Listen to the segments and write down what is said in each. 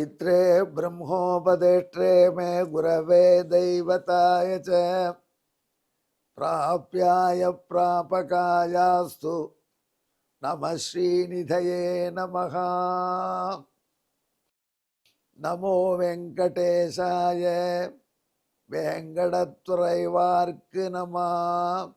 पवित्रे ब्रह्मोपदेष्ट्रे मे गुरवे दैवताय च प्राप्याय प्रापकायास्तु नमः श्रीनिधये नमः। नमो वेंकटेशाय वेंकटतुरैवार्क्कु नमः।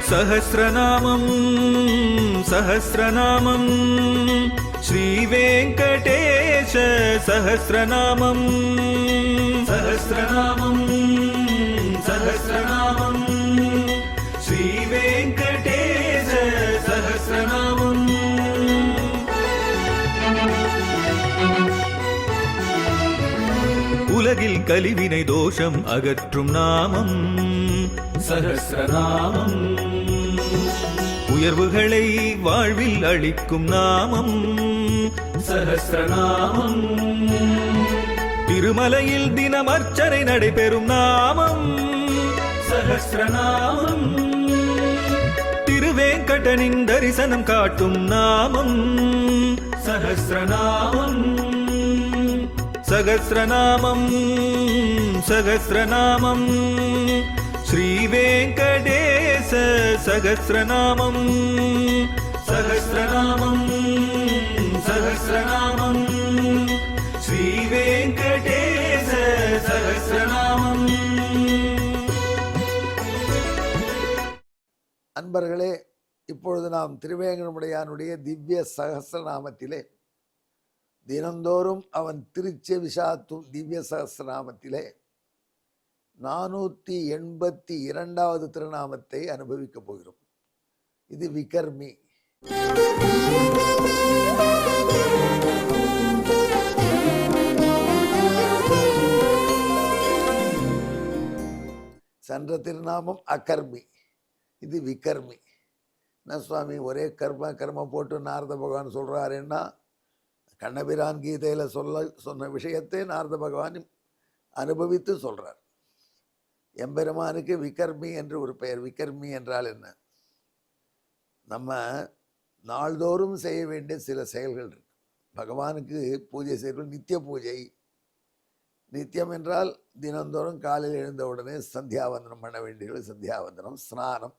सहस्रनामं सहस्रनामं श्रीवेंकटेश सहस्रनामं सहस्रनामं सहस्रनामं श्रीवेंकटेश सहस्रनामं। உலகில் கலிவினை தோஷம் அகற்றும் நாமம் சஹஸ்ரநாமம். உயர்வுகளை வாழ்வில் அளிக்கும் நாமம் சஹஸ்ரநாமம். திருமலையில் தினம் அர்ச்சனை நடைபெறும் நாமம் சஹஸ்ரநாமம். திருவேங்கடனின் தரிசனம் காட்டும் நாமம் சஹஸ்ரநாமம். சகஸ்ரநாமம் சகஸ்ரநாமம் श्रीवेंकटेश सहस्रनामं सहस्रनामं सहस्रनामं श्रीवेंकटेश सहस्रनामं। அன்பர்களே, இப்பொழுது நாம் திருவேங்கடமுடையானுடைய திவ்ய சகஸ்ரநாமத்திலே தினந்தோறும் அவன் திருச்செவி சாத்தும் திவ்ய சகஸ்ரநாமத்திலே 482வது திருநாமத்தை அனுபவிக்கப் போகிறோம். இது விகர்மி. சென்ற திருநாமம் அகர்மி, இது விகர்மி. என்ன சுவாமி ஒரே கர்ம போட்டு நாரத பகவான் சொல்றாருன்னா, கண்ணபிரான் கீதையில சொன்ன விஷயத்தை நாரத பகவான் அனுபவித்து சொல்றார். எம்பெருமானுக்கு விகர்மி என்று ஒரு பெயர். விகர்மி என்றால் என்ன? நம்ம நாள்தோறும் செய்ய வேண்டிய சில செயல்கள் இருக்கு. பகவானுக்கு பூஜை செய்வது நித்திய பூஜை. நித்தியம் என்றால் தினந்தோறும் காலையில் எழுந்த உடனே சந்தியாவந்தனம் பண்ண வேண்டியது. சந்தியாவந்தனம், ஸ்நானம்,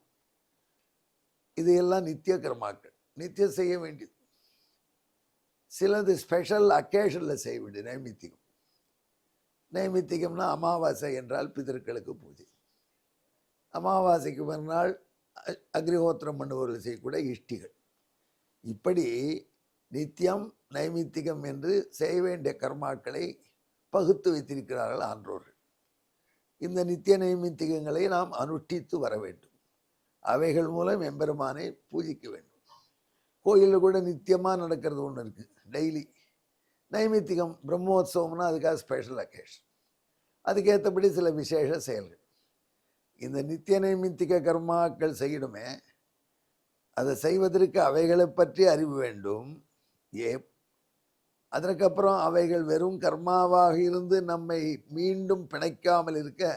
இது எல்லாம் நித்திய கர்மாக்கள், நித்தியம் செய்ய வேண்டியது. சிலது ஸ்பெஷல் அக்கேஷனில் செய்ய வேண்டியது நைமித்திகம். நைமித்திகம்னா அமாவாசை என்றால் பிதர்களுக்கு பூஜை. அமாவாசைக்கு மறுநாள் அக்னிஹோத்திரம் பண்ணுபவர்கள் செய்யக்கூடிய இஷ்டிகள். இப்படி நித்தியம் நைமித்திகம் என்று செய்ய வேண்டிய கர்மாக்களை பகுத்து வைத்திருக்கிறார்கள் ஆன்றோர்கள். இந்த நித்திய நைமித்திகங்களை நாம் அனுஷ்டித்து வர வேண்டும். அவைகள் மூலம் எம்பெருமானை பூஜிக்க வேண்டும். கோயிலில் கூட நித்தியமாக நடக்கிறது ஒன்று இருக்குது, டெய்லி. நைமித்திகம் பிரம்மோத்சவம்னா அதுக்காக ஸ்பெஷல் அக்கேஷன், அதுக்கேற்றபடி சில விசேஷ செயல்கள். இந்த நித்திய நைமித்திக கர்மாக்கள் செய்யணுமே, அதை செய்வதற்கு அவைகளை பற்றி அறிவு வேண்டும். அதற்கப்புறம் அவைகள் வெறும் கர்மாவாக இருந்து நம்மை மீண்டும் பிணைக்காமல் இருக்க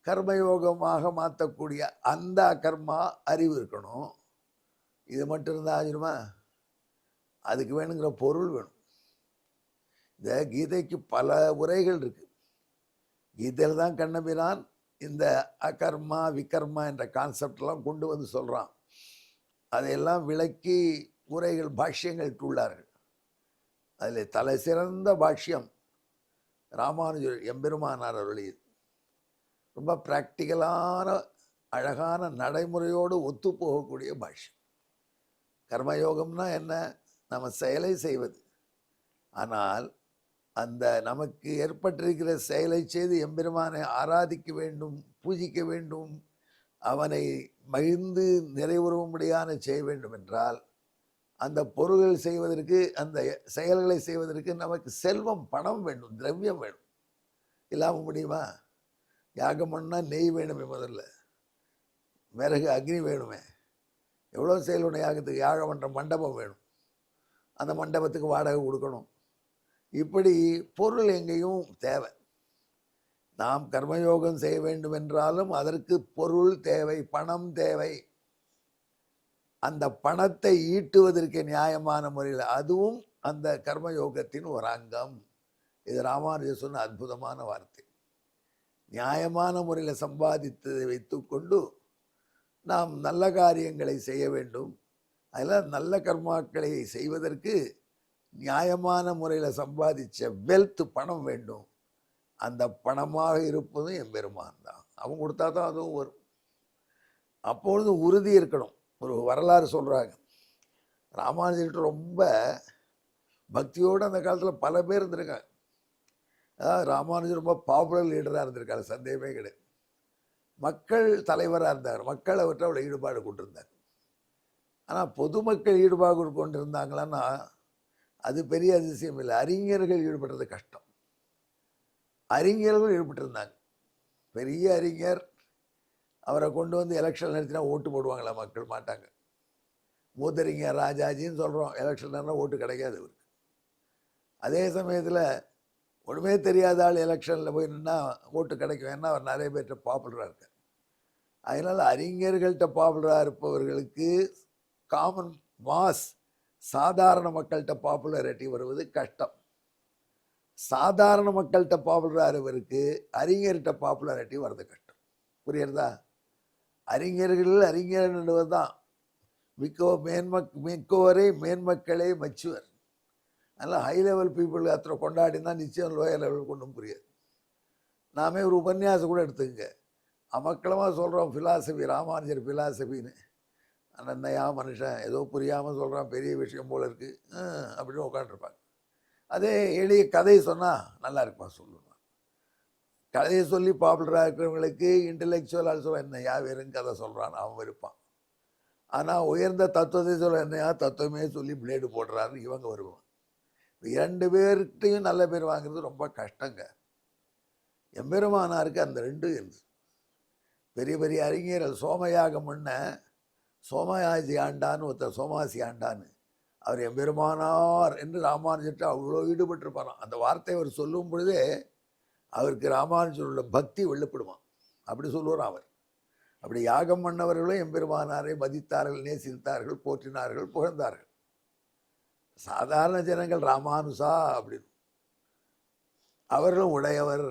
கர்மயோகமாக மாற்றக்கூடிய அந்த கர்மா அறிவு இருக்கணும். இது மட்டும் இருந்தால் ஆகிருமா? அதுக்கு வேணுங்கிற பொருள் வேணும். இந்த கீதைக்கு பல உரைகள் இருக்கு. கீதையில் தான் கண்ணபிரான் இந்த அகர்மா விகர்மா என்ற கான்செப்டெல்லாம் கொண்டு வந்து சொல்கிறான். அதையெல்லாம் விளக்கி உரைகள் பாஷ்யங்கள் உள்ளார்கள். அதில் தலை சிறந்த பாஷ்யம் ராமானுஜர் எம்பெருமானார் அருளியது. ரொம்ப ப்ராக்டிக்கலான அழகான நடைமுறையோடு ஒத்து போகக்கூடிய பாஷ்யம். கர்மயோகம்னா என்ன? நம்ம செயலை செய்வது. ஆனால் அந்த நமக்கு ஏற்பட்டிருக்கிற செயலை செய்து எம்பெருமானை ஆராதிக்க வேண்டும், பூஜிக்க வேண்டும், அவனை மகிழ்ந்து நிறைவுறும்படியான செய்ய வேண்டும் என்றால் அந்த பொருள்கள் செய்வதற்கு, அந்த செயல்களை செய்வதற்கு நமக்கு செல்வம், பணம் வேண்டும், திரவியம் வேணும். இல்லாமல் முடியுமா? யாகம் பண்ணால் நெய் வேணுமே, முதல்ல விறகு அக்னி வேணுமே, எவ்வளோ செயல்படும் யாகத்துக்கு. யாகம் பண்ணுற மண்டபம் வேணும், அந்த மண்டபத்துக்கு வாடகை கொடுக்கணும். இப்படி பொருள் எங்கேயும் தேவை. நாம் கர்மயோகம் செய்ய வேண்டும் என்றாலும் அதற்கு பொருள் தேவை, பணம் தேவை. அந்த பணத்தை ஈட்டுவதற்கு நியாயமான முறையில், அதுவும் அந்த கர்மயோகத்தின் ஒரு அங்கம். இது ராமானுஜர் சொன்ன அற்புதமான வார்த்தை. நியாயமான முறையில் சம்பாதித்ததை வைத்துக்கொண்டு நாம் நல்ல காரியங்களை செய்ய வேண்டும். அதில் நல்ல கர்மாக்களை செய்வதற்கு நியாயமான முறையில் சம்பாதிச்ச வெல்த், பணம் வேண்டும். அந்த பணமாக இருப்பதும் எம்பெருமான் தான். அவங்க கொடுத்தா தான் அதுவும் வரும். அப்பொழுது உறுதி இருக்கணும். ஒரு வரலாறு சொல்கிறாங்க, ராமானுஜர்கிட்ட ரொம்ப பக்தியோடு அந்த காலத்தில் பல பேர் இருந்திருக்காங்க. அதாவது ராமானுஜர் ரொம்ப பாப்புலர் லீடராக இருந்திருக்காரு, சந்தேகமே கிடையாது. மக்கள் தலைவராக இருந்தார், மக்கள் அவர்கிட்ட அவ்வளோ ஈடுபாடு கொண்டிருந்தார். ஆனால் பொதுமக்கள் ஈடுபாடு கொண்டு இருந்தாங்களான்னா அது பெரிய அதிசயம் இல்லை. அறிஞர்கள் ஈடுபடுறது கஷ்டம். அறிஞர்களும் ஈடுபட்டிருந்தாங்க. பெரிய அறிஞர், அவரை கொண்டு வந்து எலெக்ஷன் நடத்தினா ஓட்டு போடுவாங்களா? மக்கள் மாட்டாங்க. மூத்தறிஞர் ராஜாஜின்னு சொல்கிறோம், எலெக்ஷன் நடந்தால் ஓட்டு கிடைக்காது அவருக்கு. அதே சமயத்தில் ஒன்றுமே தெரியாத ஆள் எலெக்ஷனில் போய் நின்னா ஓட்டு கிடைக்கும். ஏன்னா அவர் நிறைய பேர்கிட்ட பாப்புலராக இருக்கார். அதனால் அறிஞர்கள்ட்ட பாப்புலராக இருப்பவர்களுக்கு காமன் மாஸ், சாதாரண மக்கள்கிட்ட பாப்புலரிட்டி வருவது கஷ்டம். சாதாரண மக்கள்கிட்ட பாப்புலராக இருவருக்கு அறிஞர்கிட்ட பாப்புலரிட்டி வர்றது கஷ்டம். புரியுறதா? அறிஞர் என்பது தான் மிக்கவரை மேன்மக்களே மெச்சுவர். அதனால் ஹை லெவல் பீப்புள் அத்தனை கொண்டாடினா நிச்சயம் லோயர் லெவல் கொண்டும் புரியாது. நாமே ஒரு உபன்யாசம் கூட எடுத்துக்கங்க, அமக்களமாக சொல்கிறோம் ஃபிலாசபி, ராமானுஜர் ஃபிலாசபின்னு. ஆனால் என்னையா மனுஷன் ஏதோ புரியாமல் சொல்கிறான், பெரிய விஷயம் போல் இருக்குது அப்படின்னு உட்காந்துருப்பாங்க. அதே எளிய கதை சொன்னால் நல்லா இருக்குமா சொல்லுவாங்க. கதையை சொல்லி பாப்புலராக இருக்கிறவங்களுக்கு இன்டெலெக்சுவலாக சொல்ல என்னையா வெறும் கதை சொல்கிறான் அவன் இருப்பான். ஆனால் உயர்ந்த தத்துவத்தை சொல்ல என்னையா தத்துவமே சொல்லி பிளேடு போடுறாருன்னு இவங்க வருவான். இரண்டு பேர்கிட்டையும் நல்ல பேர் வாங்குறது ரொம்ப கஷ்டங்க. எம்பெருமானாருக்கு அந்த ரெண்டு பெரிய பெரிய அறிஞர்கள். சோமயாகம் பண்ண சோமயாசி ஆண்டான்னு ஒருத்தர், சோமாசி ஆண்டான்னு, அவர் எம்பெருமானார் என்று ராமானுஜர்கிட்ட அவ்வளோ ஈடுபட்டிருப்பாராம். அந்த வார்த்தை அவர் சொல்லும் பொழுதே அவருக்கு ராமானுஜருள்ள பக்தி வெளிப்படுவான். அப்படி சொல்லுவார் அவர். அப்படி யாகம் பண்ணவர்களும் எம்பெருமானாரை மதித்தார்கள், நேசித்தார்கள், போற்றினார்கள், புகழ்ந்தார்கள். சாதாரண ஜனங்கள் ராமானுசா அப்படின்னு, அவர்களும் உடையவர்,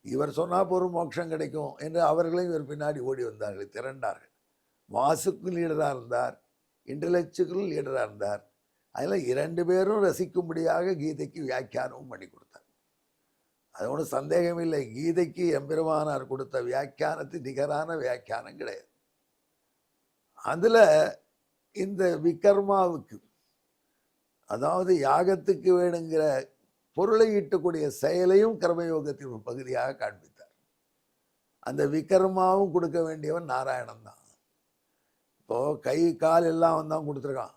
இவர் சொன்னால் பொருள் மோட்சம் கிடைக்கும் என்று அவர்களையும் இவர் பின்னாடி ஓடி வந்தார்கள், திரண்டார்கள். மாசுக்கும் லீடராக இருந்தார், இன்டலெக்சுவல் லீடராக இருந்தார். அதில் இரண்டு பேரும் ரசிக்கும்படியாக கீதைக்கு வியாக்கியானமும் பண்ணி கொடுத்தார். அது ஒன்றும் சந்தேகம் இல்லை. கீதைக்கு எம்பெருமானார் கொடுத்த வியாக்கியானத்துக்கு நிகரான வியாக்கியானம் கிடையாது. அதில் இந்த விகர்மாவுக்கு, அதாவது யாகத்துக்கு வேணுங்கிற பொருளை ஈட்டக்கூடிய செயலையும் கர்மயோகத்தின் ஒரு பகுதியாக காண்பித்தார். அந்த விகர்மாவும் கொடுக்க வேண்டியவன் நாராயணன் தான். இப்போது கை கால் எல்லாம் அவன் தான் கொடுத்துருக்கான்.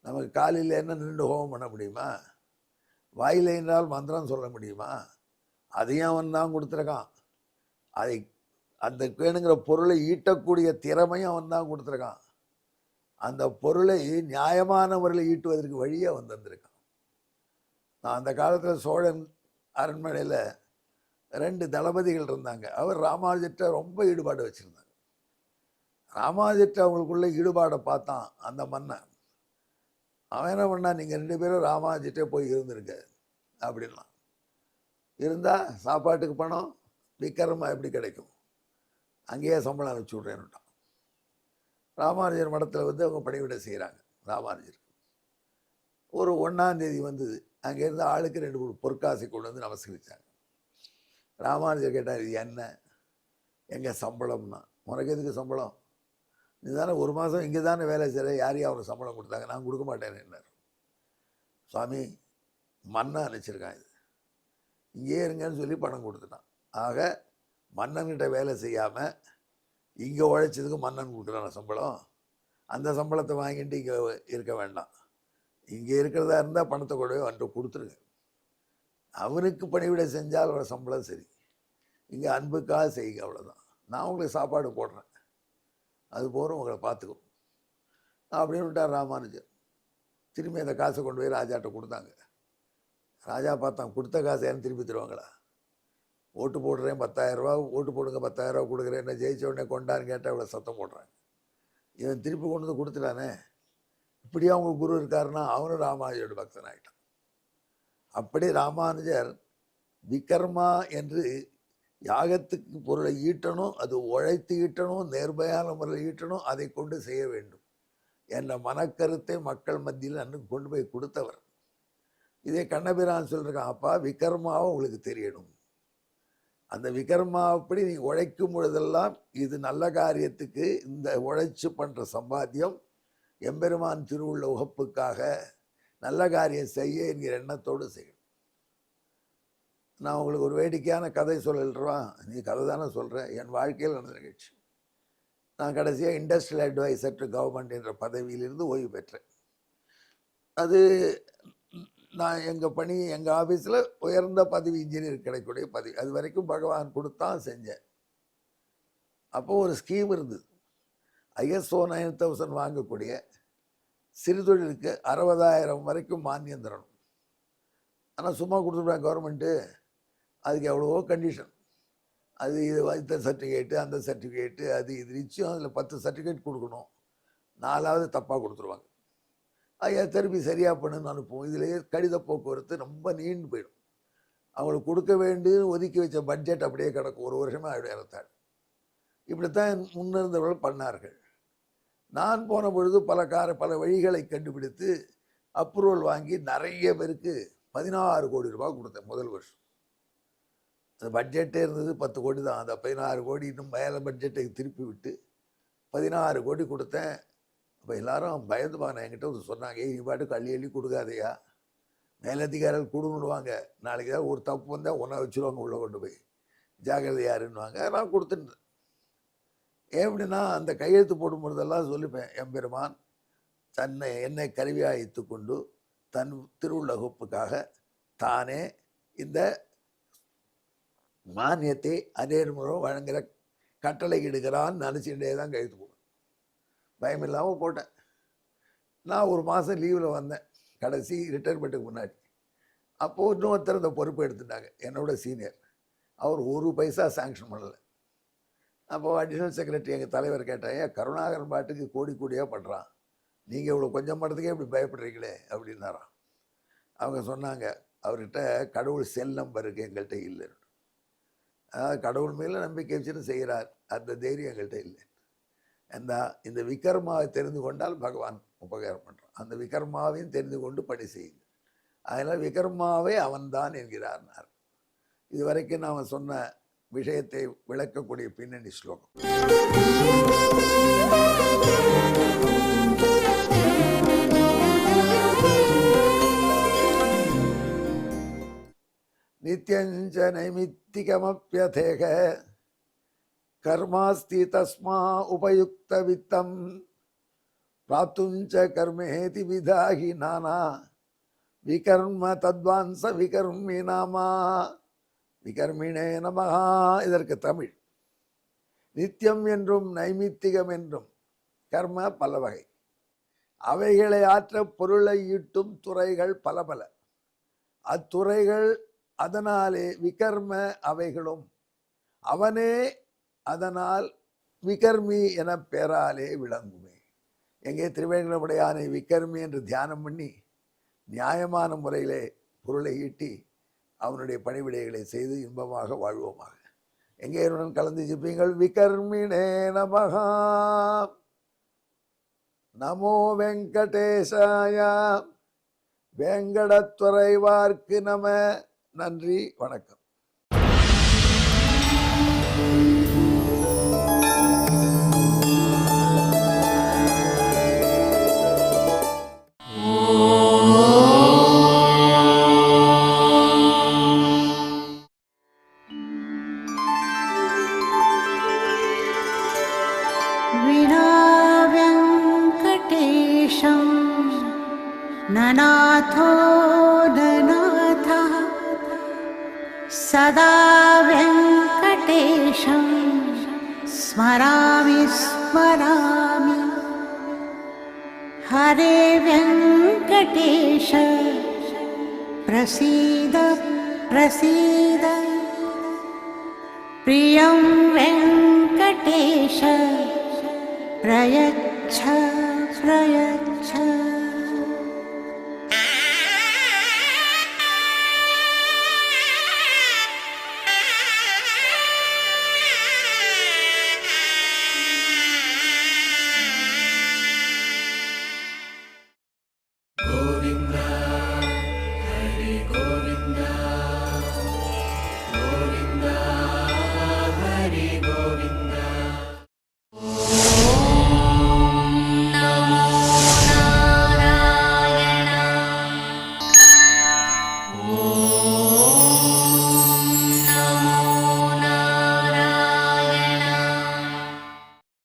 நமக்கு காலில் என்ன நின்று ஹோமம் பண்ண முடியுமா? வாயில் என்றால் மந்திரம் சொல்ல முடியுமா? அதையும் அவன் தான் கொடுத்துருக்கான். அதை அந்த வேணுங்கிற பொருளை ஈட்டக்கூடிய திறமையும் அவன் தான் கொடுத்துருக்கான். அந்த பொருளை நியாயமான முறையில் ஈட்டுவதற்கு வழியை அவன் தந்திருக்கான். நான் அந்த காலத்தில் சோழன் அரண்மனையில் 2 தளபதிகள் இருந்தாங்க. அவர் ராமானுஜர்கிட்ட ரொம்ப ஈடுபாடு வச்சுருந்தாங்க. ராமானுஜர்கிட்ட அவங்களுக்குள்ள ஈடுபாடை பார்த்தான் அந்த மன்னன். அவன் என்ன பண்ணா, நீங்கள் 2 பேரும் ராமானுஜர்கிட்ட போய் இருந்திருக்க அப்படின்னா, இருந்தால் சாப்பாட்டுக்கு பணம் விக்கிரமா எப்படி கிடைக்கும், அங்கேயே சம்பளம் அனுப்பிச்சி விட்றேன்னுட்டான். ராமானுஜர் மடத்தில் வந்து அவங்க பணிவிடை செய்கிறாங்க. ராமானுஜருக்கு ஒரு 1ஆம் தேதி வந்தது. அங்கேருந்து ஆளுக்கு 2 பொற்காசை கொண்டு வந்து நமஸ்கரித்தாங்க. ராமானுஜர் கேட்டார், இது என்ன, எங்கள் சம்பளம்னா. உனக்கு எதுக்கு சம்பளம்? நீ தானே 1 மாதம் இங்கே தானே வேலை செய்கிற, யாரையும் அவனுக்கு சம்பளம் கொடுத்தாங்க, நான் கொடுக்க மாட்டேன்னு என்னார். சுவாமி, மன்னன் அனுப்பிச்சிருக்கான், இது இங்கே இருங்கன்னு சொல்லி பணம் கொடுத்துட்டான். ஆக மன்னன்கிட்ட வேலை செய்யாமல் இங்கே உழைச்சதுக்கு மன்னன் கொடுக்குறான சம்பளம். அந்த சம்பளத்தை வாங்கிட்டு இங்கே இருக்க வேண்டாம், இங்கே இருக்கிறதா இருந்தால் பணத்தை கொண்டு வந்து கொடுத்துருங்க. அவருக்கு பணிவிடை செஞ்சால் அவரோட சம்பளம் சரி, இங்கே அன்புக்காக செய்யுங்க, அவ்வளோதான். நான் உங்களுக்கு சாப்பாடு போடுறேன், அது போகிறோம், உங்களை பார்த்துக்கும் அப்படின்னு விட்டார் ராமானுஜர். திரும்பி அந்த காசை கொண்டு போய் ராஜாட்ட கொடுத்தாங்க. ராஜா பார்த்தான், கொடுத்த காசை ஏன்னு திருப்பி தருவாங்களா? ஓட்டு போடுறேன் 10,000 ரூபா, ஓட்டு போடுங்க 10,000 ரூபா கொடுக்குறேன், என்ன ஜெயிச்ச உடனே கொண்டான்னு கேட்டால் இவ்வளோ சத்தம் போடுறாங்க. இவன் திருப்பி கொண்டு வந்து கொடுத்துட்டானே. இப்படியே அவங்க குரு இருக்காருன்னா அவனும் ராமானுஜரோட பக்தன் ஆகிட்டான். அப்படி ராமானுஜர் விகர்மா என்று யாகத்துக்கு பொருளை ஈட்டணும், அது உழைத்து ஈட்டணும், நேர்மையான முறையில் ஈட்டணும், அதை கொண்டு செய்ய வேண்டும் என்ற மனக்கருத்தை மக்கள் மத்தியில் அன்றைக்கு கொண்டு போய் கொடுத்தவர். இதே கண்ணபிரான் சொல்லியிருக்கான், அப்பா விகர்மாவை உங்களுக்கு தெரியணும், அந்த விகர்மாப்படி நீ உழைக்கும் பொழுதெல்லாம் இது நல்ல காரியத்துக்கு, இந்த உழைச்சி பண்ணுற சம்பாத்தியம் எம்பெருமான் திருவுள்ள உகப்புக்காக நல்ல காரியம் செய்ய என்கிற எண்ணத்தோடு செய்யணும். நான் உங்களுக்கு ஒரு வேடிக்கையான கதை சொல்லிடுறேன். நீ கதை தானே சொல்கிறேன், என் வாழ்க்கையில் நடந்த நிகழ்ச்சி. நான் கடைசியாக இண்டஸ்ட்ரியல் அட்வைசர் டு கவர்மெண்ட் என்ற பதவியிலிருந்து ஓய்வு பெற்றேன். அது நான் எங்கள் பணி, எங்கள் ஆஃபீஸில் உயர்ந்த பதவி, இன்ஜினியர் கிடைக்கக்கூடிய பதவி. அது வரைக்கும் பகவான் கொடுத்தான் செஞ்சேன். அப்போது ஒரு ஸ்கீம் இருந்தது, ISO 9000 வாங்கக்கூடிய சிறுதொழிலுக்கு 60,000 வரைக்கும் மானியம் தரணும். ஆனால் சும்மா கொடுத்துருப்பாங்க கவர்மெண்ட்டு. அதுக்கு எவ்வளவோ கண்டிஷன், அது இது இந்த சர்டிஃபிகேட்டு, அந்த சர்டிஃபிகேட்டு, அது இது நிச்சயம் அதில் 10 சர்டிஃபிகேட் கொடுக்கணும். 4வது தப்பாக கொடுத்துருவாங்க. ஐயா திருப்பி சரியாக பண்ணுன்னு அனுப்புவோம். இதிலேயே கடித போக்குவரத்து ரொம்ப நீண்டு போயிடும். அவங்களுக்கு கொடுக்க வேண்டியது ஒதுக்கி வச்ச பட்ஜெட் அப்படியே கிடக்கும், ஒரு வருஷமாக ஆகிடும் ஏறத்தாழ். இப்படித்தான் முன்னிருந்தவர்கள் பண்ணார்கள். நான் போன பொழுது பல வழிகளை கண்டுபிடித்து அப்ரூவல் வாங்கி நிறைய பேருக்கு 16 கோடி ரூபாய் கொடுத்தேன் முதல் வருஷம். அந்த பட்ஜெட்டே இருந்தது 10 கோடி தான். அந்த 16 கோடி இன்னும் மேலே பட்ஜெட்டை திருப்பி விட்டு 16 கோடி கொடுத்தேன். அப்போ எல்லாரும் பயந்து பாங்க. என்கிட்ட ஒரு சொன்னாங்க, நீ பாட்டுக்கு அள்ளி கொடுக்காதையா, மேலதிகாரிகள் கொடுன்னுடுவாங்க, நாளைக்கு தான் ஒரு தப்பு வந்தால் ஒன்றா வச்சுருவாங்க உள்ளே கொண்டு போய், ஜாகிரதையாருன்னுவாங்க. நான் கொடுத்துட்டேன். எப்படின்னா அந்த கையெழுத்து போடும் பொழுதெல்லாம் சொல்லிப்பேன், எம்பெருமான் என்னை கருவியாய்த்து கொண்டு தன் திருவுள்ளகுப்புக்காக தானே இந்த மானியத்தை அநேர்முறை வழங்குகிற கட்டளை இடுகிறான்னு நினச்சிக்கிட்டே தான் கையெழுத்து போடுவேன். பயம் இல்லாமல் போட்டேன். நான் ஒரு மாதம் லீவில் வந்தேன், கடைசி ரிட்டையர்மெண்ட்டுக்கு முன்னாடி. அப்போது இன்னொருத்தர் இந்த பொறுப்பு எடுத்துட்டாங்க, என்னோட சீனியர். அவர் ஒரு பைசா சாங்ஷன் பண்ணலை. அப்போது அடிஷ்னல் செக்ரட்டரி எங்கள் தலைவர் கேட்டாங்க, கருணாகரன் பாட்டுக்கு கோடி கோடியாக பண்ணுறான், நீங்கள் இவ்வளோ கொஞ்சம் பண்ணுறதுக்கே இப்படி பயப்படுறீங்களே அப்படின்னாராம். அவங்க சொன்னாங்க, அவர்கிட்ட கடவுள் செல் நம்பர் இருக்குது, எங்கள்கிட்ட இல்லை. அதாவது கடவுள் மேலே நம்பிக்கை வச்சுட்டு செய்கிறார், அந்த தைரியம் எங்கள்கிட்ட இல்லை. இந்த விகர்மாவை தெரிந்து கொண்டால் பகவான் உபகாரம் பண்ணுறான். அந்த விகர்மாவையும் தெரிந்து கொண்டு பணி செய்யுங்க. அதனால் விகர்மாவே அவன்தான் என்கிறார்னார். இதுவரைக்கும் நாம் சொன்ன விஷயத்தை விளக்கக்கூடிய பின்னணி ஸ்லோகம். நித்யஞ்ச நைமித்திகமப்யதேக கர்மாஸ்தி தஸ்மா உபயுக்த வித்தம் பிராப்துஞ்ச கர்மேதி விதாகி நானா விகர்ம தத்வான்ச விகர்மி நாமா விகர்மிணே நமஹா. இதற்கு தமிழ். நித்தியம் என்றும் நைமித்திகம் என்றும் கர்ம பல வகை, அவைகளை ஆற்ற பொருளை ஈட்டும் துறைகள் பல பல. அத்துறைகள் அதனாலே விகர்ம அவைகளும், அவனே அதனால் விகர்மி என பெயராலே விளங்குமே. எங்கே திருவேங்கடமுடையானை விகர்மி என்று தியானம் பண்ணி நியாயமான முறையிலே பொருளை ஈட்டி அவனுடைய பணிவிடைகளை செய்து இன்பமாக வாழ்வோமாக. எங்கே என்னுடன் கலந்து ஜிப்பீங்கள். விகர்மிணே நமஹா. நமோ வெங்கடேசாய. வேங்கடத்துறைவார்க்கு நம. நன்றி, வணக்கம். ननाथो ननाथः सदा वेङ्कटेशं स्मरामि स्मरामि। हरे वेङ्कटेश प्रसीद प्रसीद। प्रियं वेङ्कटेश प्रयच्छ प्रयच्छ।